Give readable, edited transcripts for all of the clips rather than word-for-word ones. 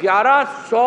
1100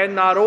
NRO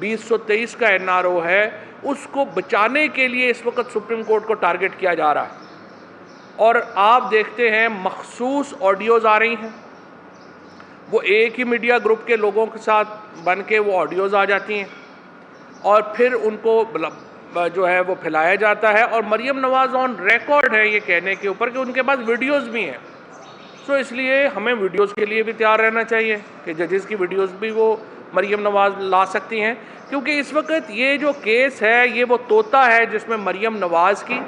2023 کا NRO ہے اس کو بچانے کے لیے اس وقت سپریم کورٹ کو ٹارگٹ کیا جا رہا ہے. اور آپ دیکھتے ہیں مخصوص آڈیوز آ رہی ہیں, وہ ایک ہی میڈیا گروپ کے لوگوں کے ساتھ بن کے وہ آڈیوز آ جاتی ہیں اور پھر ان کو جو ہے وہ پھیلایا جاتا ہے. اور مریم نواز آن ریکارڈ ہے یہ کہنے کے اوپر کہ ان کے پاس ویڈیوز بھی ہیں. سو اس لیے ہمیں ویڈیوز کے لیے بھی تیار رہنا چاہیے کہ ججز کی ویڈیوز بھی وہ مریم نواز لا سکتی ہیں, کیونکہ اس وقت یہ جو کیس ہے یہ وہ طوطا ہے جس میں مریم نواز کی,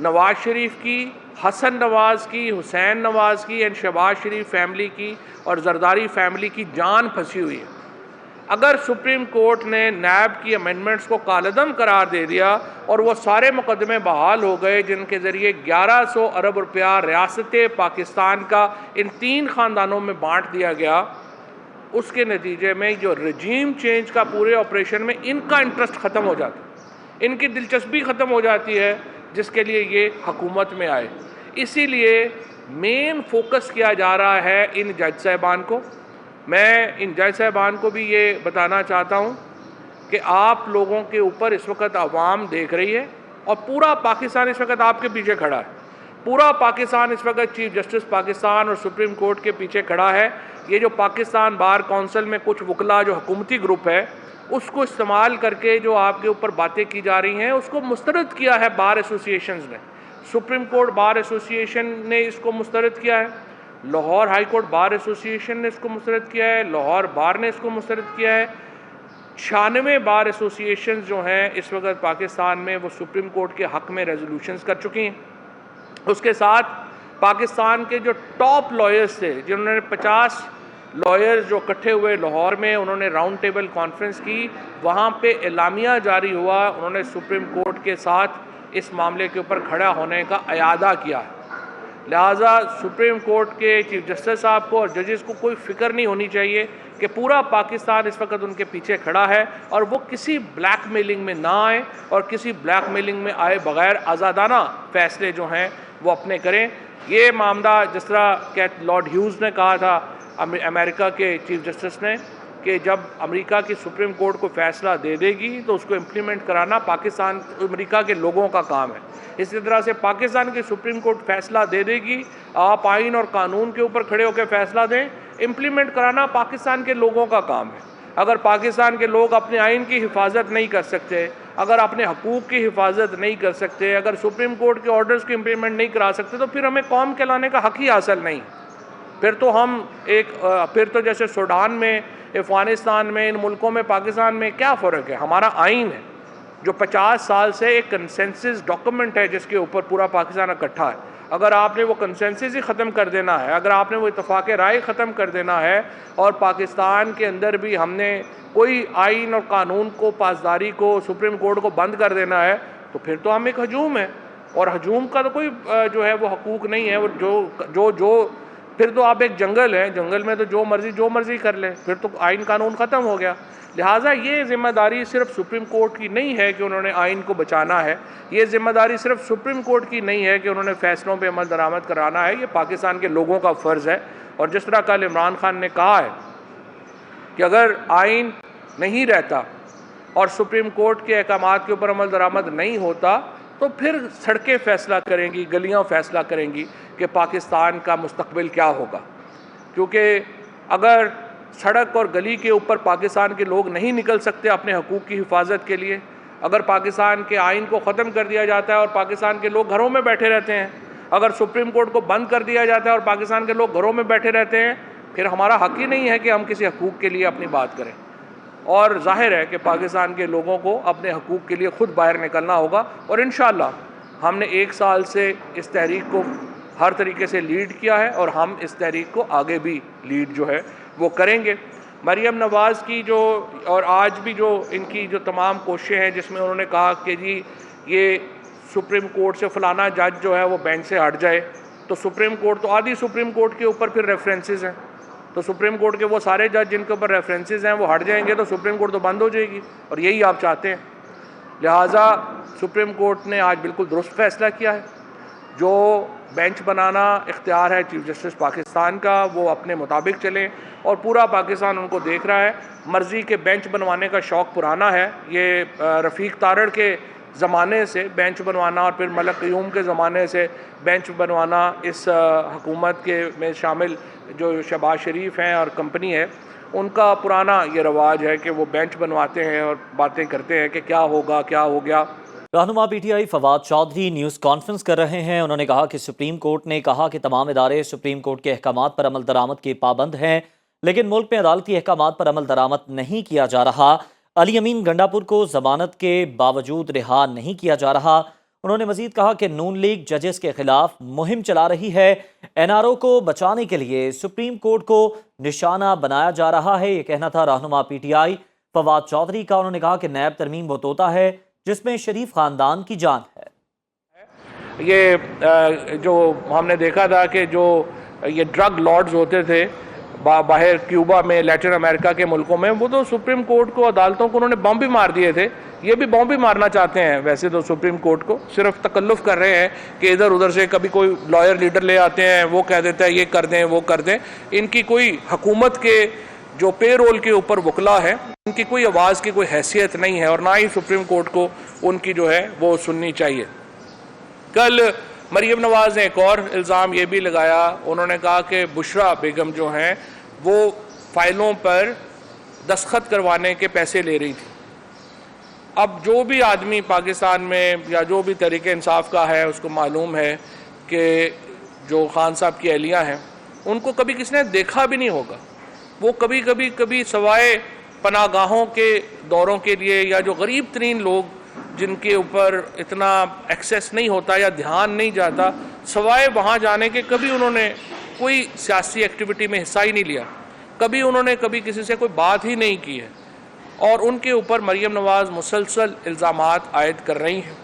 نواز شریف کی, حسن نواز کی, حسین نواز کی اینڈ شہباز شریف فیملی کی اور زرداری فیملی کی جان پھنسی ہوئی ہے. اگر سپریم کورٹ نے نیب کی امینڈمنٹس کو کالعدم قرار دے دیا اور وہ سارے مقدمے بحال ہو گئے جن کے ذریعے 1100 ارب روپیہ ریاست پاکستان کا ان 3 خاندانوں میں بانٹ دیا گیا, اس کے نتیجے میں جو رجیم چینج کا پورے آپریشن میں ان کا انٹرسٹ ختم ہو جاتا ہے, ان کی دلچسپی ختم ہو جاتی ہے جس کے لیے یہ حکومت میں آئے. اسی لیے مین فوکس کیا جا رہا ہے ان جج صاحبان کو. میں ان جج صاحبان کو بھی یہ بتانا چاہتا ہوں کہ آپ لوگوں کے اوپر اس وقت عوام دیکھ رہی ہے اور پورا پاکستان اس وقت آپ کے پیچھے کھڑا ہے. پورا پاکستان اس وقت چیف جسٹس پاکستان اور سپریم کورٹ کے پیچھے کھڑا ہے. یہ جو پاکستان بار کونسل میں کچھ وکلا جو حکومتی گروپ ہے اس کو استعمال کر کے جو آپ کے اوپر باتیں کی جا رہی ہیں اس کو مسترد کیا ہے بار ایسوسیشنز نے. سپریم کورٹ بار ایسوسیشن نے اس کو مسترد کیا ہے, Lahore high court bar association نے اس کو مسترد کیا ہے, لاہور بار نے اس کو مسترد کیا ہے. 96 بار ایسوسیشنز جو ہیں اس وقت پاکستان میں وہ سپریم کورٹ کے حق میں ریزولوشنز کر چکی ہیں. اس کے ساتھ پاکستان کے جو ٹاپ لائرز تھے جنہوں نے 50 لائرز جو اکٹھے ہوئے لاہور میں, انہوں نے راؤنڈ ٹیبل کانفرنس کی, وہاں پہ اعلامیہ جاری ہوا, انہوں نے سپریم کورٹ کے ساتھ اس معاملے کے اوپر کھڑا ہونے کا اعادہ کیا ہے. لہٰذا سپریم کورٹ کے چیف جسٹس صاحب کو اور ججز کو کوئی فکر نہیں ہونی چاہیے کہ پورا پاکستان اس وقت ان کے پیچھے کھڑا ہے اور وہ کسی بلیک میلنگ میں نہ آئے اور کسی بلیک میلنگ میں آئے بغیر آزادانہ فیصلے جو ہیں وہ اپنے کریں. یہ معاملہ جس طرح کہ لارڈ ہیوز نے کہا تھا امریکہ کے چیف جسٹس نے کہ جب امریکہ کی سپریم کورٹ کو فیصلہ دے دے گی تو اس کو امپلیمنٹ کرانا پاکستان امریکہ کے لوگوں کا کام ہے. اسی طرح سے پاکستان کی سپریم کورٹ فیصلہ دے دے گی, آپ آئین اور قانون کے اوپر کھڑے ہو کے فیصلہ دیں, امپلیمنٹ کرانا پاکستان کے لوگوں کا کام ہے. اگر پاکستان کے لوگ اپنے آئین کی حفاظت نہیں کر سکتے, اگر اپنے حقوق کی حفاظت نہیں کر سکتے, اگر سپریم کورٹ کے آرڈرز کی امپلیمنٹ نہیں کرا سکتے تو پھر ہمیں قوم کہلانے کا حق ہی حاصل نہیں. پھر تو جیسے سوڈان میں, افغانستان میں, ان ملکوں میں پاکستان میں کیا فرق ہے؟ ہمارا آئین ہے جو 50 سال سے ایک کنسنسس ڈاکومنٹ ہے جس کے اوپر پورا پاکستان اکٹھا ہے. اگر آپ نے وہ کنسنسس ہی ختم کر دینا ہے, اگر آپ نے وہ اتفاق رائے ختم کر دینا ہے اور پاکستان کے اندر بھی ہم نے کوئی آئین اور قانون کو, پاسداری کو, سپریم کورٹ کو بند کر دینا ہے تو پھر تو ہم ایک ہجوم ہے, اور ہجوم کا تو کوئی جو ہے وہ حقوق نہیں ہے. وہ جو پھر تو آپ ایک جنگل ہے, جنگل میں تو جو مرضی کر لے, پھر تو آئین قانون ختم ہو گیا. لہٰذا یہ ذمہ داری صرف سپریم کورٹ کی نہیں ہے کہ انہوں نے آئین کو بچانا ہے, یہ ذمہ داری صرف سپریم کورٹ کی نہیں ہے کہ انہوں نے فیصلوں پہ عمل درآمد کرانا ہے, یہ پاکستان کے لوگوں کا فرض ہے. اور جس طرح کل عمران خان نے کہا ہے کہ اگر آئین نہیں رہتا اور سپریم کورٹ کے احکامات کے اوپر عمل درآمد نہیں ہوتا تو پھر سڑکیں فیصلہ کریں گی, گلیاں فیصلہ کریں گی کہ پاکستان کا مستقبل کیا ہوگا. کیونکہ اگر سڑک اور گلی کے اوپر پاکستان کے لوگ نہیں نکل سکتے اپنے حقوق کی حفاظت کے لیے, اگر پاکستان کے آئین کو ختم کر دیا جاتا ہے اور پاکستان کے لوگ گھروں میں بیٹھے رہتے ہیں, اگر سپریم کورٹ کو بند کر دیا جاتا ہے اور پاکستان کے لوگ گھروں میں بیٹھے رہتے ہیں, پھر ہمارا حق ہی نہیں ہے کہ ہم کسی حقوق کے لیے اپنی بات کریں. اور ظاہر ہے کہ پاکستان کے لوگوں کو اپنے حقوق کے لیے خود باہر نکلنا ہوگا. اور انشاءاللہ ہم نے 1 سال سے اس تحریک کو ہر طریقے سے لیڈ کیا ہے اور ہم اس تحریک کو آگے بھی لیڈ جو ہے وہ کریں گے. مریم نواز کی جو اور آج بھی جو ان کی جو تمام کوششیں ہیں جس میں انہوں نے کہا کہ جی یہ سپریم کورٹ سے فلانا جج جو ہے وہ بینچ سے ہٹ جائے, تو سپریم کورٹ تو آدھی سپریم کورٹ کے اوپر پھر ریفرنسز ہیں, تو سپریم کورٹ کے وہ سارے جج جن کے اوپر ریفرنسز ہیں وہ ہٹ جائیں گے تو سپریم کورٹ تو بند ہو جائے گی, اور یہی آپ چاہتے ہیں. لہٰذا سپریم کورٹ نے آج بالکل درست فیصلہ کیا ہے. جو بینچ بنانا اختیار ہے چیف جسٹس پاکستان کا، وہ اپنے مطابق چلیں، اور پورا پاکستان ان کو دیکھ رہا ہے۔ مرضی کے بینچ بنوانے کا شوق پرانا ہے، یہ رفیق تارڑ کے زمانے سے بینچ بنوانا اور پھر ملک قیوم کے زمانے سے بینچ بنوانا اس حکومت کے میں شامل جو شہباز شریف ہیں اور کمپنی ہے، ان کا پرانا یہ رواج ہے کہ وہ بینچ بنواتے ہیں اور باتیں کرتے ہیں کہ کیا ہوگا، کیا ہو گیا۔ رہنما P T I Fawad Chaudhry news conference کر رہے ہیں۔ انہوں نے کہا کہ سپریم کورٹ نے کہا کہ تمام ادارے سپریم کورٹ کے احکامات پر عمل درآمد کے پابند ہیں، لیکن ملک میں عدالتی احکامات پر عمل درآمد نہیں کیا جا رہا۔ علی امین گنڈاپور کو ضمانت کے باوجود رہا نہیں کیا جا رہا۔ انہوں نے مزید کہا کہ نون لیگ ججز کے خلاف مہم چلا رہی ہے۔ این آر او کو بچانے کے لیے سپریم کورٹ کو نشانہ بنایا جا رہا ہے، یہ کہنا تھا رہنما P T I Fawad Chaudhry کا۔ انہوں نے کہا کہ نیب ترمیم وہ طوطا ہے جس میں شریف خاندان کی جان ہے۔ یہ جو ہم نے دیکھا تھا کہ جو یہ ڈرگ لارڈز ہوتے تھے باہر کیوبا میں، لیٹن امریکہ کے ملکوں میں، وہ تو سپریم کورٹ کو، عدالتوں کو انہوں نے بم بھی مار دیے تھے۔ یہ بھی بم بھی مارنا چاہتے ہیں ویسے تو سپریم کورٹ کو، صرف تکلف کر رہے ہیں کہ ادھر ادھر سے کبھی کوئی لائر لیڈر لے آتے ہیں، وہ کہہ دیتا ہے یہ کر دیں وہ کر دیں۔ ان کی کوئی حکومت کے جو پے رول کے اوپر وکلا ہے، ان کی کوئی آواز کی کوئی حیثیت نہیں ہے، اور نہ ہی سپریم کورٹ کو ان کی جو ہے وہ سننی چاہیے۔ کل مریم نواز نے ایک اور الزام یہ بھی لگایا، انہوں نے کہا کہ بشرا بیگم جو ہیں وہ فائلوں پر دستخط کروانے کے پیسے لے رہی تھی۔ اب جو بھی آدمی پاکستان میں یا جو بھی تحریک انصاف کا ہے، اس کو معلوم ہے کہ جو خان صاحب کی اہلیہ ہیں ان کو کبھی کسی نے دیکھا بھی نہیں ہوگا۔ وہ کبھی سوائے پناہ گاہوں کے دوروں کے لیے، یا جو غریب ترین لوگ جن کے اوپر اتنا ایکسیس نہیں ہوتا یا دھیان نہیں جاتا، سوائے وہاں جانے کے کبھی انہوں نے کوئی سیاسی ایکٹیویٹی میں حصہ ہی نہیں لیا، انہوں نے کبھی کسی سے کوئی بات ہی نہیں کی ہے، اور ان کے اوپر مریم نواز مسلسل الزامات عائد کر رہی ہیں۔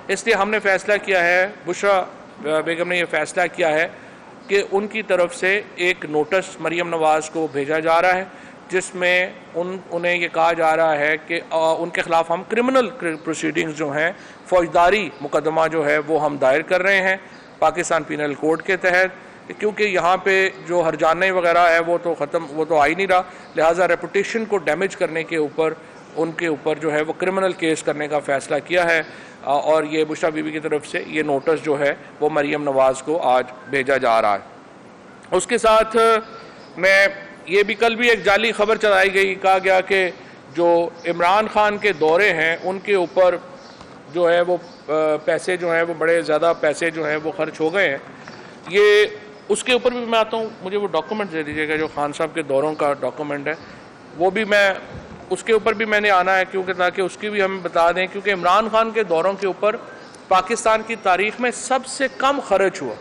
اس لیے ہم نے فیصلہ کیا ہے، بشرا بیگم نے یہ فیصلہ کیا ہے کہ ان کی طرف سے ایک نوٹس مریم نواز کو بھیجا جا رہا ہے، جس میں انہیں یہ کہا جا رہا ہے کہ ان کے خلاف ہم کرمنل پروسیڈنگز جو ہیں، فوجداری مقدمہ جو ہے وہ ہم دائر کر رہے ہیں پاکستان پینل کوڈ کے تحت، کیونکہ یہاں پہ جو ہرجانے وغیرہ ہے وہ تو آ ہی نہیں رہا، لہٰذا ریپوٹیشن کو ڈیمیج کرنے کے اوپر ان کے اوپر جو ہے وہ کرمنل کیس کرنے کا فیصلہ کیا ہے، اور یہ بشرا بی بی کی طرف سے یہ نوٹس جو ہے وہ مریم نواز کو آج بھیجا جا رہا ہے۔ اس کے ساتھ میں یہ بھی کل بھی ایک جعلی خبر چلائی گئی، کہا گیا کہ جو عمران خان کے دورے ہیں ان کے اوپر جو ہے وہ پیسے جو ہیں وہ بڑے زیادہ پیسے جو ہیں وہ خرچ ہو گئے ہیں۔ یہ اس کے اوپر بھی میں آتا ہوں، مجھے وہ ڈاکومنٹ دے دیجیے گا جو خان صاحب کے دوروں کا ڈاکومنٹ ہے، وہ بھی اس کے اوپر بھی میں نے آنا ہے، کیونکہ تاکہ اس کی بھی ہم بتا دیں، کیونکہ عمران خان کے دوروں کے اوپر پاکستان کی تاریخ میں سب سے کم خرچ ہوا،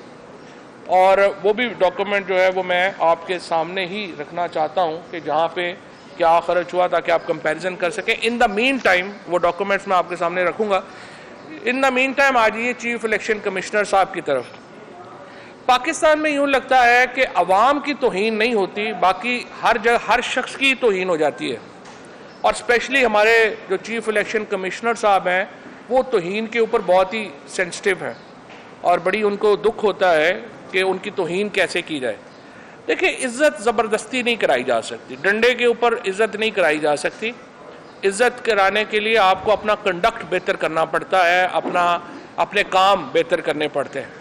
اور وہ بھی ڈاکومنٹ جو ہے وہ میں آپ کے سامنے ہی رکھنا چاہتا ہوں کہ جہاں پہ کیا خرچ ہوا، تاکہ آپ کمپیریزن کر سکیں۔ ان دا مین ٹائم وہ ڈاکومنٹس میں آپ کے سامنے رکھوں گا۔ ان دا مین ٹائم آ جائیے چیف الیکشن کمشنر صاحب کی طرف۔ پاکستان میں یوں لگتا ہے کہ عوام کی توہین نہیں ہوتی، باقی ہر جگہ ہر شخص کی توہین ہو جاتی ہے، اور اسپیشلی ہمارے جو چیف الیکشن کمشنر صاحب ہیں وہ توہین کے اوپر بہت ہی سینسٹیو ہیں، اور بڑی ان کو دکھ ہوتا ہے کہ ان کی توہین کیسے کی جائے۔ دیکھیں، عزت زبردستی نہیں کرائی جا سکتی، ڈنڈے کے اوپر عزت نہیں کرائی جا سکتی۔ عزت کرانے کے لیے آپ کو اپنا کنڈکٹ بہتر کرنا پڑتا ہے، اپنے کام بہتر کرنے پڑتے ہیں۔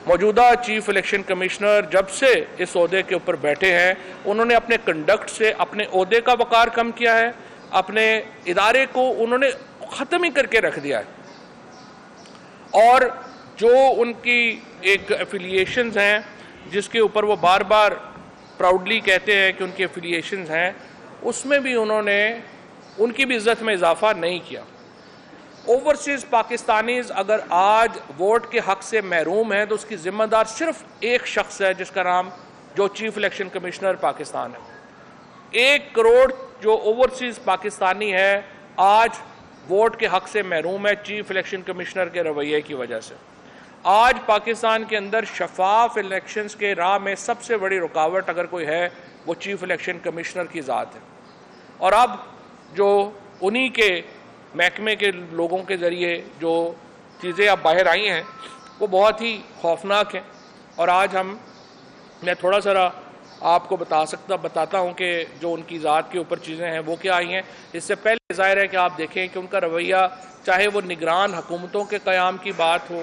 موجودہ چیف الیکشن کمشنر جب سے اس عہدے کے اوپر بیٹھے ہیں، انہوں نے اپنے کنڈکٹ سے اپنے عہدے کا وقار کم کیا ہے، اپنے ادارے کو انہوں نے ختم ہی کر کے رکھ دیا ہے، اور جو ان کی ایک ایفیلیشنز ہیں جس کے اوپر وہ بار بار پراؤڈلی کہتے ہیں کہ ان کی ایفیلیشنز ہیں، اس میں بھی انہوں نے ان کی بھی عزت میں اضافہ نہیں کیا۔ اوورسیز پاکستانیز اگر آج ووٹ کے حق سے محروم ہیں تو اس کی ذمہ دار صرف ایک شخص ہے، جس کا نام جو چیف الیکشن کمشنر پاکستان ہے۔ 1 کروڑ جو اوورسیز پاکستانی ہے آج ووٹ کے حق سے محروم ہے چیف الیکشن کمشنر کے رویے کی وجہ سے۔ آج پاکستان کے اندر شفاف الیکشنز کے راہ میں سب سے بڑی رکاوٹ اگر کوئی ہے وہ چیف الیکشن کمشنر کی ذات ہے، اور اب جو انہی کے محکمے کے لوگوں کے ذریعے جو چیزیں اب باہر آئی ہیں وہ بہت ہی خوفناک ہیں۔ اور آج میں تھوڑا سا آپ کو بتاتا ہوں کہ جو ان کی ذات کے اوپر چیزیں ہیں وہ کیا آئی ہیں۔ اس سے پہلے ظاہر ہے کہ آپ دیکھیں کہ ان کا رویہ، چاہے وہ نگران حکومتوں کے قیام کی بات ہو،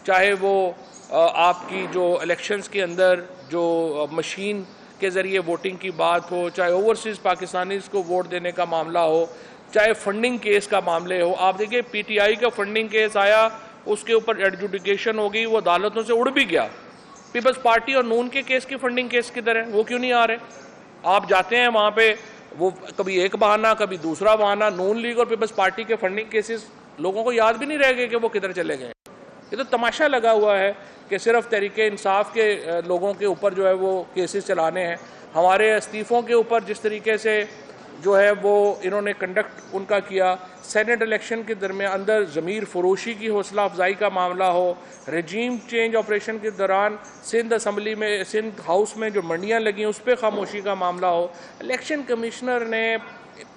چاہے وہ آپ کی جو الیکشنز کے اندر جو مشین کے ذریعے ووٹنگ کی بات ہو، چاہے اوورسیز پاکستانیز کو ووٹ دینے کا معاملہ ہو، چاہے فنڈنگ کیس کا معاملے ہو۔ آپ دیکھیں پی ٹی آئی کا فنڈنگ کیس آیا، اس کے اوپر ایڈجوڈیکیشن ہو گئی، وہ عدالتوں سے اڑ بھی گیا۔ پیپلز پارٹی اور نون کے کیس کی فنڈنگ کیس کدھر ہے؟ وہ کیوں نہیں آ رہے؟ آپ جاتے ہیں وہاں پہ، وہ کبھی ایک بہانہ کبھی دوسرا بہانہ، نون لیگ اور پیپلز پارٹی کے فنڈنگ کیسز لوگوں کو یاد بھی نہیں رہ گئے کہ وہ کدھر چلے گئے۔ یہ تو تماشا لگا ہوا ہے کہ صرف تحریک انصاف کے لوگوں کے اوپر جو ہے وہ کیسز چلانے ہیں۔ ہمارے استعفوں کے اوپر جس طریقے سے جو ہے وہ انہوں نے کنڈکٹ ان کا کیا، سینٹ الیکشن کے درمیان اندر ضمیر فروشی کی حوصلہ افزائی کا معاملہ ہو، رجیم چینج آپریشن کے دوران سندھ ہاؤس میں جو منڈیاں لگیں اس پہ خاموشی کا معاملہ ہو، الیکشن کمشنر نے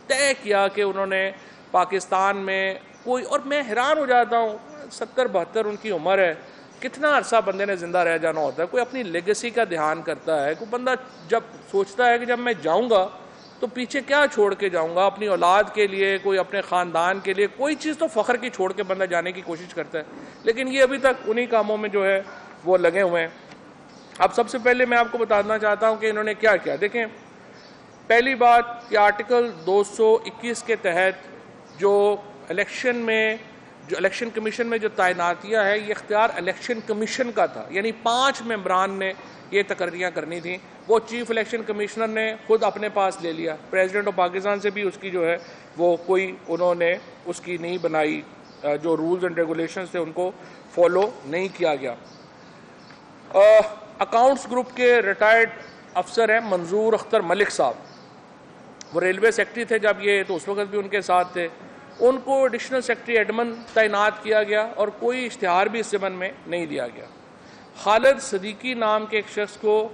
طے کیا کہ انہوں نے پاکستان میں کوئی، اور میں حیران ہو جاتا ہوں 70-72 ان کی عمر ہے، کتنا عرصہ بندے نے زندہ رہ جانا ہوتا ہے؟ کوئی اپنی لیگیسی کا دھیان کرتا ہے؟ کوئی بندہ جب سوچتا ہے کہ جب میں جاؤں گا تو پیچھے کیا چھوڑ کے جاؤں گا اپنی اولاد کے لیے، کوئی اپنے خاندان کے لیے، کوئی چیز تو فخر کی چھوڑ کے بندہ جانے کی کوشش کرتا ہے، لیکن یہ ابھی تک انہی کاموں میں جو ہے وہ لگے ہوئے ہیں۔ اب سب سے پہلے میں آپ کو بتانا چاہتا ہوں کہ انہوں نے کیا کیا۔ دیکھیں، پہلی بات کہ آرٹیکل 221 کے تحت جو الیکشن کمیشن میں جو تعیناتیاں ہے، یہ اختیار الیکشن کمیشن کا تھا، یعنی 5 ممبران نے یہ تقرریاں کرنی تھیں، وہ چیف الیکشن کمشنر نے خود اپنے پاس لے لیا۔ پریزیڈنٹ آف پاکستان سے بھی اس کی جو ہے وہ کوئی انہوں نے اس کی نہیں بنائی، جو رولز اینڈ ریگولیشنز تھے ان کو فالو نہیں کیا گیا۔ اکاؤنٹس گروپ کے ریٹائرڈ افسر ہیں منظور اختر ملک صاحب، وہ ریلوے سیکٹری تھے جب یہ، تو اس وقت بھی ان کے ساتھ تھے، ان کو ایڈیشنل سیکٹری ایڈمن تعینات کیا گیا اور کوئی اشتہار بھی اس ضمن میں نہیں دیا گیا۔ خالد صدیقی نام کے ایک شخص کو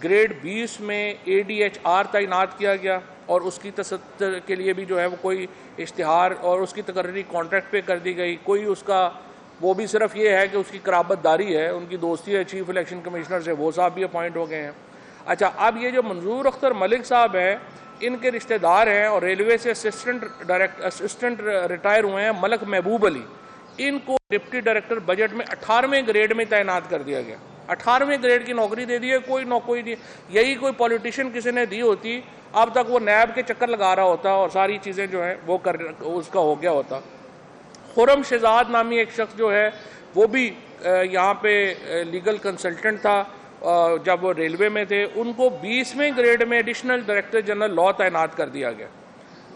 گریڈ 20 میں ADHR تعینات کیا گیا اور اس کی تصدیق کے لیے بھی جو ہے وہ کوئی اشتہار اور اس کی تقرری کانٹریکٹ پہ کر دی گئی، کوئی اس کا وہ بھی صرف یہ ہے کہ اس کی قرابت داری ہے، ان کی دوستی ہے چیف الیکشن کمشنر سے، وہ صاحب بھی اپوائنٹ ہو گئے ہیں۔ اچھا، اب یہ جو منظور اختر ملک صاحب ہیں، ان کے رشتہ دار ہیں اور ریلوے سے اسسٹنٹ ریٹائر ہوئے ہیں ملک محبوب علی، ان کو ڈپٹی ڈائریکٹر بجٹ میں 18ویں گریڈ میں تعینات کر دیا گیا۔ 18ویں گریڈ کی نوکری دے دی ہے، کوئی نہیں، یہی کوئی پولیٹیشین کسی نے دی ہوتی، اب تک وہ نیب کے چکر لگا رہا ہوتا اور ساری چیزیں جو ہیں وہ اس کا ہو گیا ہوتا۔ خرم شہزاد نامی ایک شخص جو ہے وہ بھی یہاں پہ لیگل کنسلٹنٹ تھا جب وہ ریلوے میں تھے، ان کو 20ویں گریڈ میں ایڈیشنل ڈائریکٹر جنرل لا تعینات کر دیا گیا۔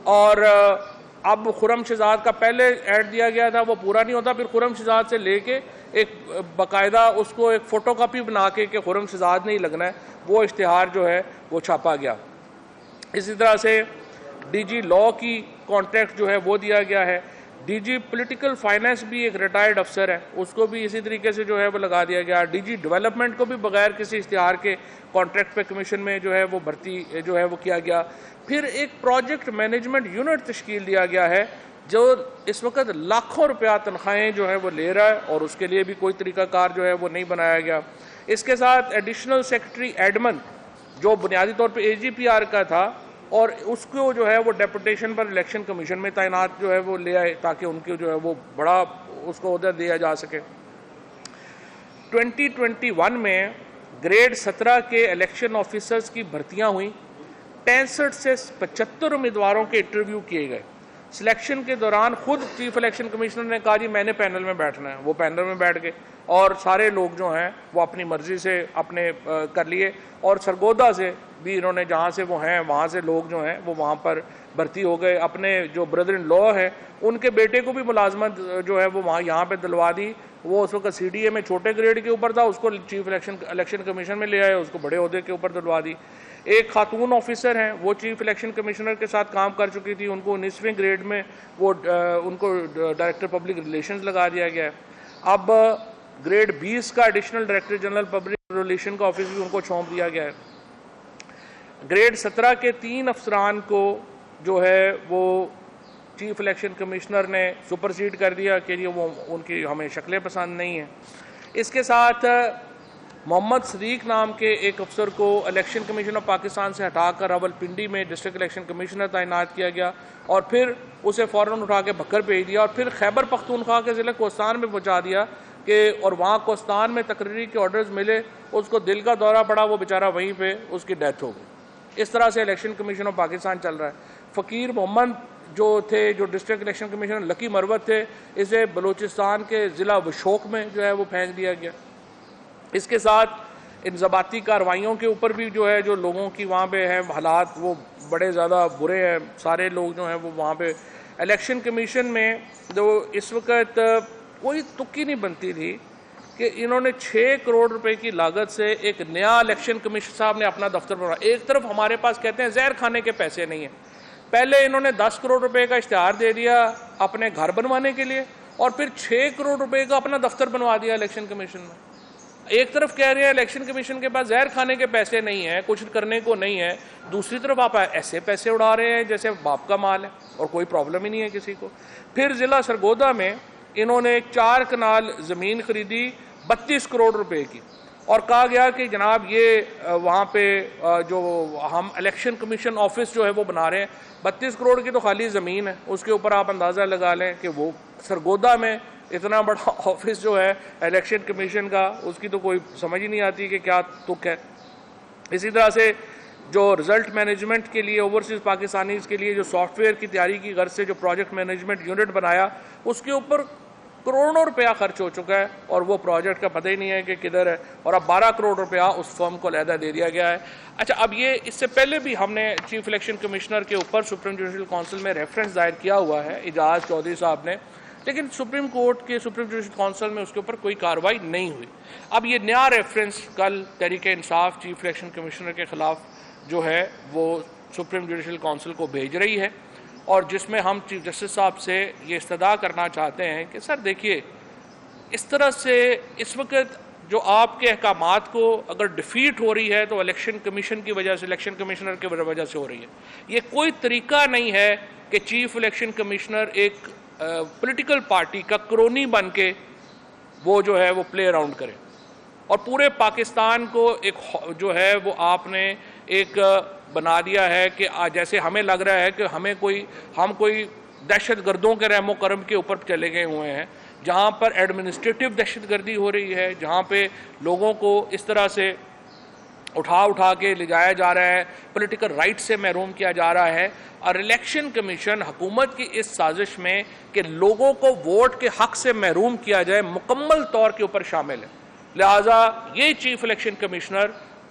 اور اب خرم شہزاد کا پہلے ایڈ دیا گیا تھا، وہ پورا نہیں ہوتا، پھر خرم شہزاد سے لے کے ایک باقاعدہ اس کو ایک فوٹو کاپی بنا کے کہ خرم شہزاد نہیں لگنا ہے، وہ اشتہار جو ہے وہ چھاپا گیا۔ اسی طرح سے ڈی جی لا کی کانٹریکٹ جو ہے وہ دیا گیا ہے۔ ڈی جی پولیٹیکل فائنانس بھی ایک ریٹائرڈ افسر ہے، اس کو بھی اسی طریقے سے جو ہے وہ لگا دیا گیا۔ ڈی جی ڈیولپمنٹ کو بھی بغیر کسی اشتہار کے کانٹریکٹ پہ کمیشن میں جو ہے وہ بھرتی جو ہے وہ کیا گیا۔ پھر ایک پروجیکٹ مینجمنٹ یونٹ تشکیل دیا گیا ہے جو اس وقت لاکھوں روپیہ تنخواہیں جو ہے وہ لے رہا ہے، اور اس کے لیے بھی کوئی طریقہ کار جو ہے وہ نہیں بنایا گیا۔ اس کے ساتھ ایڈیشنل سیکرٹری ایڈمن جو بنیادی طور پہ AGPR کا تھا، اور اس کو جو ہے وہ ڈیپوٹیشن پر الیکشن کمیشن میں تعینات جو ہے وہ لے آئے تاکہ ان کی جو ہے وہ بڑا اس کو عہدہ دیا جا سکے۔ 2021 میں گریڈ 17 کے الیکشن آفیسرز کی بھرتیاں ہوئیں، 65 سے 75 امیدواروں کے انٹرویو کیے گئے۔ سلیکشن کے دوران خود چیف الیکشن کمشنر نے کہا جی میں نے پینل میں بیٹھنا ہے، وہ پینل میں بیٹھ گئے اور سارے لوگ جو ہیں وہ اپنی مرضی سے اپنے کر لیے، اور سرگودا سے بھی انہوں نے جہاں سے وہ ہیں وہاں سے لوگ جو ہیں وہ وہاں پر بھرتی ہو گئے۔ اپنے جو بردر ان لا ہیں ان کے بیٹے کو بھی ملازمت جو ہے وہ وہاں یہاں پہ دلوا دی، وہ اس وقت CDA میں چھوٹے گریڈ کے اوپر تھا، اس کو چیف الیکشن کمیشن میں لے آئے، اس کو بڑے عہدے کے اوپر دلوا دی۔ ایک خاتون آفیسر ہیں، وہ چیف الیکشن کمشنر کے ساتھ کام کر چکی تھی، ان کو 19ویں گریڈ میں وہ ان کو ڈائریکٹر پبلک ریلیشنز لگا دیا گیا ہے۔ اب گریڈ 20 کا additional director general public relation کا آفس بھی ان کو سونپ دیا گیا ہے۔ گریڈ 17 کے 3 افسران کو جو ہے وہ چیف الیکشن کمشنر نے سپرسیڈ کر دیا کہ وہ ان کی ہمیں شکلیں پسند نہیں ہیں۔ اس کے ساتھ محمد صدیق نام کے ایک افسر کو الیکشن کمیشن آف پاکستان سے ہٹا کر راولپنڈی میں ڈسٹرکٹ الیکشن کمشنر تعینات کیا گیا اور پھر اسے فوراً اٹھا کے بکر بھیج دیا اور پھر خیبر پختونخوا کے ضلع کوہستان میں پہنچا دیا اور وہاں کوہستان میں تقرری کے آرڈرز ملے، اس کو دل کا دورہ پڑا، وہ بیچارہ وہیں پہ اس کی ڈیتھ ہو گئی۔ اس طرح سے الیکشن کمیشن آف پاکستان چل رہا ہے۔ فقیر محمد جو ڈسٹرکٹ الیکشن کمیشنر لکی مروت تھے، اسے بلوچستان کے ضلع وشوک میں جو ہے وہ پھینک دیا گیا۔ اس کے ساتھ انضباطی کارروائیوں کے اوپر بھی جو لوگوں کی وہاں پہ ہیں حالات وہ بڑے زیادہ برے ہیں، سارے لوگ جو ہیں وہ وہاں پہ الیکشن کمیشن میں جو اس وقت کوئی تکی نہیں بنتی تھی کہ انہوں نے 6 کروڑ روپے کی لاگت سے ایک نیا الیکشن کمیشن صاحب نے اپنا دفتر بنایا۔ ایک طرف ہمارے پاس کہتے ہیں زہر کھانے کے پیسے نہیں ہیں، پہلے انہوں نے 10 کروڑ روپے کا اشتہار دے دیا اپنے گھر بنوانے کے لیے اور پھر 6 کروڑ روپے کا اپنا دفتر بنوا دیا الیکشن کمیشن میں۔ ایک طرف کہہ رہے ہیں الیکشن کمیشن کے پاس زہر کھانے کے پیسے نہیں ہیں، کچھ کرنے کو نہیں ہے، دوسری طرف آپ ایسے پیسے اڑا رہے ہیں جیسے باپ کا مال ہے اور کوئی پرابلم ہی نہیں ہے کسی کو۔ پھر ضلع سرگودا میں انہوں نے 4 کنال زمین خریدی 32 کروڑ روپے کی اور کہا گیا کہ جناب یہ وہاں پہ جو ہم الیکشن کمیشن آفس جو ہے وہ بنا رہے ہیں، 32 کروڑ کی تو خالی زمین ہے، اس کے اوپر آپ اندازہ لگا لیں کہ وہ سرگودا میں اتنا بڑا آفس جو ہے الیکشن کمیشن کا، اس کی تو کوئی سمجھ ہی نہیں آتی کہ کیا تک ہے۔ اسی طرح سے جو رزلٹ مینجمنٹ کے لیے اوورسیز پاکستانیز کے لیے جو سافٹ ویئر کی تیاری کی غرض سے جو پروجیکٹ مینجمنٹ یونٹ بنایا، اس کے اوپر کروڑوں روپیہ خرچ ہو چکا ہے اور وہ پروجیکٹ کا پتہ ہی نہیں ہے کہ کدھر ہے، اور اب 12 کروڑ روپیہ اس فرم کو علیحدہ دے دیا گیا ہے۔ اچھا، اب یہ اس سے پہلے بھی ہم نے چیف الیکشن کمشنر کے اوپر سپریم جوڈیشل کونسل میں ریفرنس دائر کیا ہوا ہے اعجاز چودھری صاحب نے، لیکن سپریم کورٹ کے سپریم جوڈیشل کونسل میں اس کے اوپر کوئی کارروائی نہیں ہوئی۔ اب یہ نیا ریفرنس کل Tehreek Insaf chief election commissioner کے خلاف جو ہے وہ سپریم جوڈیشل کونسل کو بھیج رہی ہے، اور جس میں ہم چیف جسٹس صاحب سے یہ استدعا کرنا چاہتے ہیں کہ سر دیکھیے، اس طرح سے اس وقت جو آپ کے احکامات کو اگر ڈیفیٹ ہو رہی ہے تو الیکشن کمیشن کی وجہ سے، الیکشن کمشنر کی وجہ سے ہو رہی ہے۔ یہ کوئی طریقہ نہیں ہے کہ چیف الیکشن کمشنر ایک پولیٹیکل پارٹی کا کرونی بن کے وہ جو ہے وہ پلے اراؤنڈ کرے، اور پورے پاکستان کو ایک جو ہے وہ آپ نے ایک بنا دیا ہے کہ جیسے ہمیں لگ رہا ہے کہ ہم کوئی دہشت گردوں کے رحم و کرم کے اوپر چلے گئے ہوئے ہیں، جہاں پر ایڈمنسٹریٹو دہشت گردی ہو رہی ہے، جہاں پہ لوگوں کو اس طرح سے اٹھا کے لے جایا جا رہا ہے، پولیٹیکل رائٹ سے محروم کیا جا رہا ہے، اور الیکشن کمیشن حکومت کی اس سازش میں کہ لوگوں کو ووٹ کے حق سے محروم کیا جائے مکمل طور کے اوپر شامل ہے۔ لہٰذا یہ چیف الیکشن کمشنر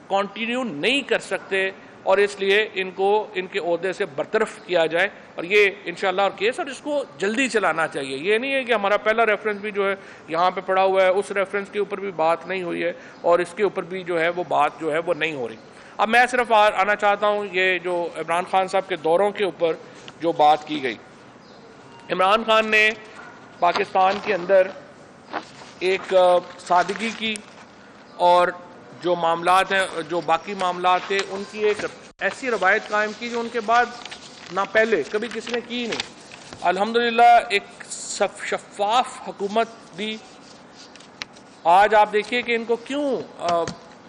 کنٹینیو نہیں کر سکتے، اور اس لیے ان کو ان کے عہدے سے برطرف کیا جائے، اور یہ انشاءاللہ اور کیس، اور اس کو جلدی چلانا چاہیے۔ یہ نہیں ہے کہ ہمارا پہلا ریفرنس بھی جو ہے یہاں پہ پڑا ہوا ہے، اس ریفرنس کے اوپر بھی بات نہیں ہوئی ہے اور اس کے اوپر بھی جو ہے وہ بات جو ہے وہ نہیں ہو رہی۔ اب میں صرف آنا چاہتا ہوں یہ جو عمران خان صاحب کے دوروں کے اوپر جو بات کی گئی۔ عمران خان نے پاکستان کے اندر ایک سادگی کی، اور جو معاملات ہیں، جو باقی معاملات تھے، ان کی ایک ایسی روایت قائم کی جو ان کے بعد نہ پہلے کبھی کسی نے کی نہیں۔ الحمدللہ ایک شفاف حکومت دی۔ آج آپ دیکھیے کہ ان کو کیوں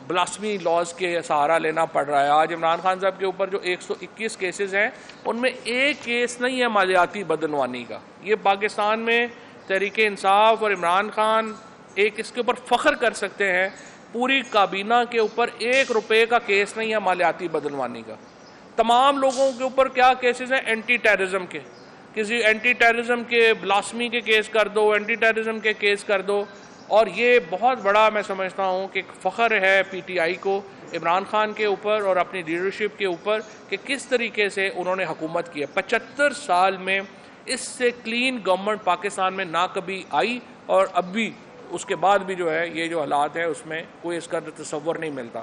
بلاسفمی لاز کے سہارا لینا پڑ رہا ہے۔ آج عمران خان صاحب کے اوپر جو 121 کیسز ہیں، ان میں ایک کیس نہیں ہے مالیاتی بدعنوانی کا۔ یہ پاکستان میں تحریک انصاف اور عمران خان ایک اس کے اوپر فخر کر سکتے ہیں، پوری کابینہ کے اوپر 1 روپے کا کیس نہیں ہے مالیاتی بدعنوانی کا۔ تمام لوگوں کے اوپر کیا کیسز ہیں؟ اینٹی ٹیررزم کے، کسی اینٹی ٹیررزم کے، بلاسفمی کے کیس کر دو، اینٹی ٹیررزم کے کیس کر دو، اور یہ بہت بڑا میں سمجھتا ہوں کہ فخر ہے پی ٹی آئی کو عمران خان کے اوپر اور اپنی لیڈرشپ کے اوپر کہ کس طریقے سے انہوں نے حکومت کی ہے۔ 75 سال میں اس سے کلین گورنمنٹ پاکستان میں نہ کبھی آئی، اور اب بھی اس کے بعد بھی جو ہے یہ جو حالات ہیں اس میں کوئی اس کا تصور نہیں ملتا۔